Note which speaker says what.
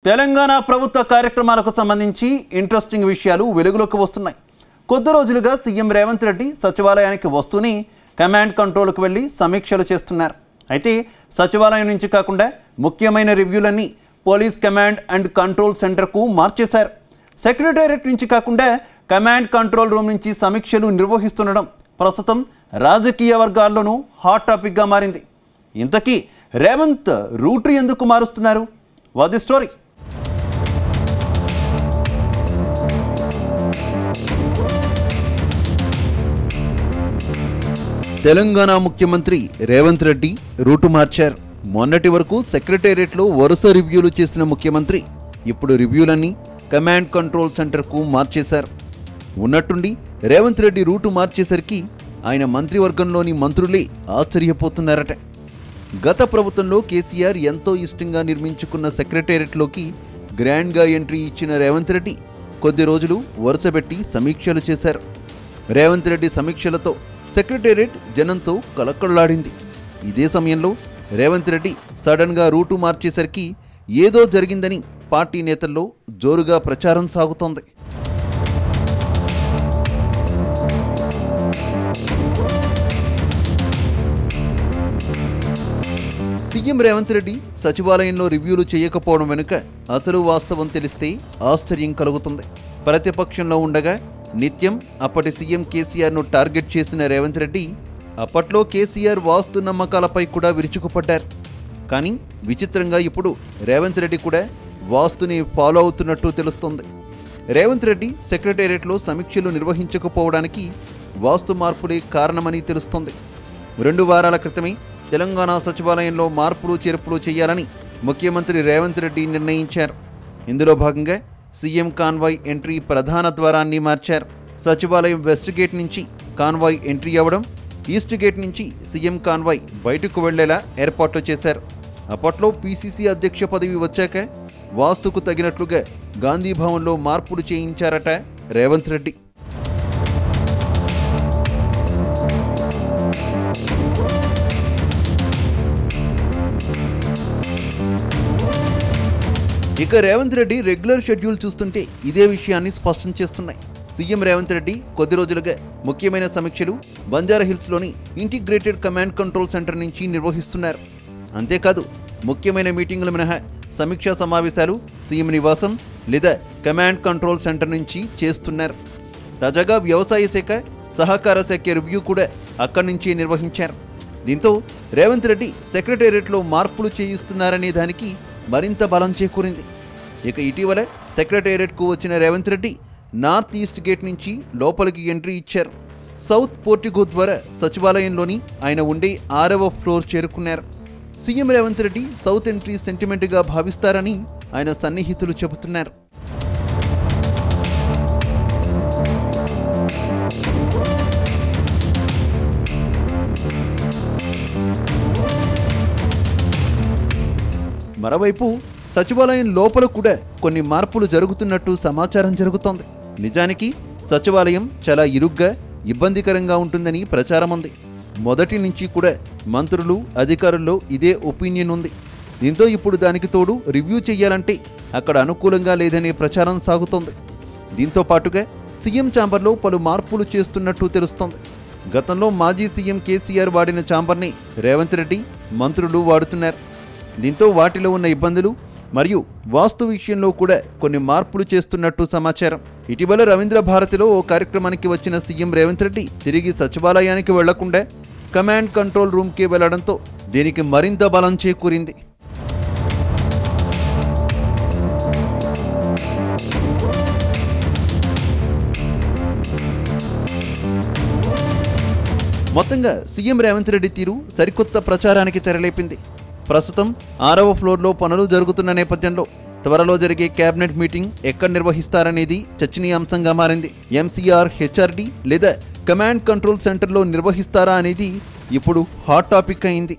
Speaker 1: తెలంగాణ ప్రభుత్వ కార్యక్రమాలకు సంబంధించి ఇంట్రెస్టింగ్ విషయాలు వెలుగులోకి వస్తున్నాయి. కొద్ది రోజులుగా సీఎం రేవంత్ రెడ్డి సచివాలయానికి వస్తూనే కమాండ్ కంట్రోల్కి వెళ్ళి సమీక్షలు చేస్తున్నారు. అయితే సచివాలయం నుంచి కాకుండా ముఖ్యమైన రివ్యూలన్నీ పోలీస్ కమాండ్ అండ్ కంట్రోల్ సెంటర్కు మార్చేశారు. సెక్రటేరియట్ నుంచి కాకుండా కమాండ్ కంట్రోల్ రూమ్ నుంచి సమీక్షలు నిర్వహిస్తుండడం ప్రస్తుతం రాజకీయ వర్గాల్లోనూ హాట్ టాపిక్గా మారింది. ఇంతకీ రేవంత్ రూట్ ఎందుకు మారుస్తున్నారు? What the story? తెలంగాణ ముఖ్యమంత్రి రేవంత్ రెడ్డి రూటు మార్చారు. మొన్నటి వరకు సెక్రటేరియట్లో వరుస రివ్యూలు చేసిన ముఖ్యమంత్రి ఇప్పుడు రివ్యూలన్నీ కమాండ్ కంట్రోల్ సెంటర్కు మార్చేశారు. ఉన్నట్టుండి రేవంత్ రెడ్డి రూటు మార్చేసరికి ఆయన మంత్రివర్గంలోని మంత్రులే ఆశ్చర్యపోతున్నారట. గత ప్రభుత్వంలో కేసీఆర్ ఎంతో ఇష్టంగా నిర్మించుకున్న సెక్రటేరియట్లోకి గ్రాండ్గా ఎంట్రీ ఇచ్చిన రేవంత్ రెడ్డి కొద్ది రోజులు వరుసపెట్టి సమీక్షలు చేశారు. రేవంత్ రెడ్డి సమీక్షలతో సెక్రటేరియట్ జనంతో కలకళ్లాడింది. ఇదే సమయంలో రేవంత్ రెడ్డి సడన్గా రూటు మార్చేసరికి ఏదో జరిగిందని పార్టీ నేతల్లో జోరుగా ప్రచారం సాగుతోంది. సీఎం రేవంత్ రెడ్డి సచివాలయంలో రివ్యూలు చేయకపోవడం వెనుక అసలు వాస్తవం తెలిస్తే ఆశ్చర్యం కలుగుతుంది. ప్రతిపక్షంలో ఉండగా నిత్యం అప్పటి సీఎం కేసీఆర్ను టార్గెట్ చేసిన రేవంత్ రెడ్డి అప్పట్లో కేసీఆర్ వాస్తు నమ్మకాలపై కూడా విరుచుకుపడ్డారు. కానీ విచిత్రంగా ఇప్పుడు రేవంత్ రెడ్డి కూడా వాస్తుని ఫాలో అవుతున్నట్టు తెలుస్తోంది. రేవంత్ రెడ్డి సెక్రటేరియట్లో సమీక్షలు నిర్వహించకపోవడానికి వాస్తు మార్పులే కారణమని తెలుస్తోంది. 2 వారాల క్రితమే తెలంగాణ సచివాలయంలో మార్పులు చేర్పులు చేయాలని ముఖ్యమంత్రి రేవంత్ రెడ్డి నిర్ణయించారు. ఇందులో భాగంగా సీఎం కాన్వాయ్ ఎంట్రీ ప్రధాన ద్వారాన్ని మార్చారు. సచివాలయం వెస్ట్ గేట్ నుంచి కాన్వాయ్ ఎంట్రీ అవ్వడం, ఈస్ట్ గేట్ నుంచి సీఎం కాన్వాయ్ బయటకు వెళ్లేలా ఏర్పాట్లు చేశారు. అప్పట్లో పీసీసీ అధ్యక్ష పదవి వచ్చాక వాస్తుకు తగినట్లుగా గాంధీ భవన్లో మార్పులు చేయించారట రేవంత్ రెడ్డి. ఇక రేవంత్ రెడ్డి రెగ్యులర్ షెడ్యూల్ చూస్తుంటే ఇదే విషయాన్ని స్పష్టం చేస్తున్నాయి. సీఎం రేవంత్ రెడ్డి కొద్ది రోజులుగా ముఖ్యమైన సమీక్షలు బంజారాహిల్స్లోని ఇంటిగ్రేటెడ్ కమాండ్ కంట్రోల్ సెంటర్ నుంచి నిర్వహిస్తున్నారు. అంతేకాదు ముఖ్యమైన మీటింగులు మినహా సమీక్షా సమావేశాలు సీఎం నివాసం లేదా కమాండ్ కంట్రోల్ సెంటర్ నుంచి చేస్తున్నారు. తాజాగా వ్యవసాయ శాఖ, సహకార శాఖ రివ్యూ కూడా అక్కడి నుంచే నిర్వహించారు. దీంతో రేవంత్ రెడ్డి సెక్రటేరియట్లో మార్పులు చేయిస్తున్నారనే దానికి మరింత బలం చేకూరింది. ఇక ఇటీవల సెక్రటేరియట్కు వచ్చిన Revanth Reddy north east gate నుంచి లోపలికి ఎంట్రీ ఇచ్చారు. సౌత్ పోర్టిగో ద్వారా సచివాలయంలోని ఆయన ఉండే 6వ ఫ్లోర్ చేరుకున్నారు. CM Revanth Reddy south entry సెంటిమెంట్గా భావిస్తారని ఆయన సన్నిహితులు చెబుతున్నారు. మరోవైపు సచివాలయం లోపల కూడా కొన్ని మార్పులు జరుగుతున్నట్టు సమాచారం జరుగుతోంది. నిజానికి సచివాలయం చాలా ఇరుగ్గా, ఇబ్బందికరంగా ఉంటుందని ప్రచారం ఉంది. మొదటి నుంచి కూడా మంత్రులు, అధికారుల్లో ఇదే ఒపీనియన్ ఉంది. దీంతో ఇప్పుడు దానికి తోడు రివ్యూ చేయాలంటే అక్కడ అనుకూలంగా లేదనే ప్రచారం సాగుతోంది. దీంతో పాటుగా సీఎం ఛాంబర్లో పలు మార్పులు చేస్తున్నట్టు తెలుస్తోంది. గతంలో మాజీ సీఎం కేసీఆర్ వాడిన ఛాంబర్ని రేవంత్ రెడ్డి, మంత్రులు వాడుతున్నారు. దీంతో వాటిలో ఉన్న ఇబ్బందులు మరియు వాస్తు విషయంలో కూడా కొన్ని మార్పులు చేస్తున్నట్టు సమాచారం. ఇటీవల రవీంద్ర భారతిలో ఓ కార్యక్రమానికి వచ్చిన సీఎం రేవంత్ రెడ్డి తిరిగి సచివాలయానికి వెళ్లకుండా కమాండ్ కంట్రోల్ రూమ్కి వెళ్లడంతో దీనికి మరింత బలం చేకూరింది. మొత్తంగా సీఎం రేవంత్ రెడ్డి తీరు సరికొత్త ప్రచారానికి తెరలేపింది. ప్రస్తుతం 6వ ఫ్లోర్లో పనులు జరుగుతున్న నేపథ్యంలో త్వరలో జరిగే కేబినెట్ మీటింగ్ ఎక్కడ నిర్వహిస్తారనేది చర్చనీయాంశంగా మారింది. ఎంసీఆర్, హెచ్ఆర్డీ లేదా కమాండ్ కంట్రోల్ సెంటర్లో నిర్వహిస్తారా అనేది ఇప్పుడు హాట్ టాపిక్ అయింది.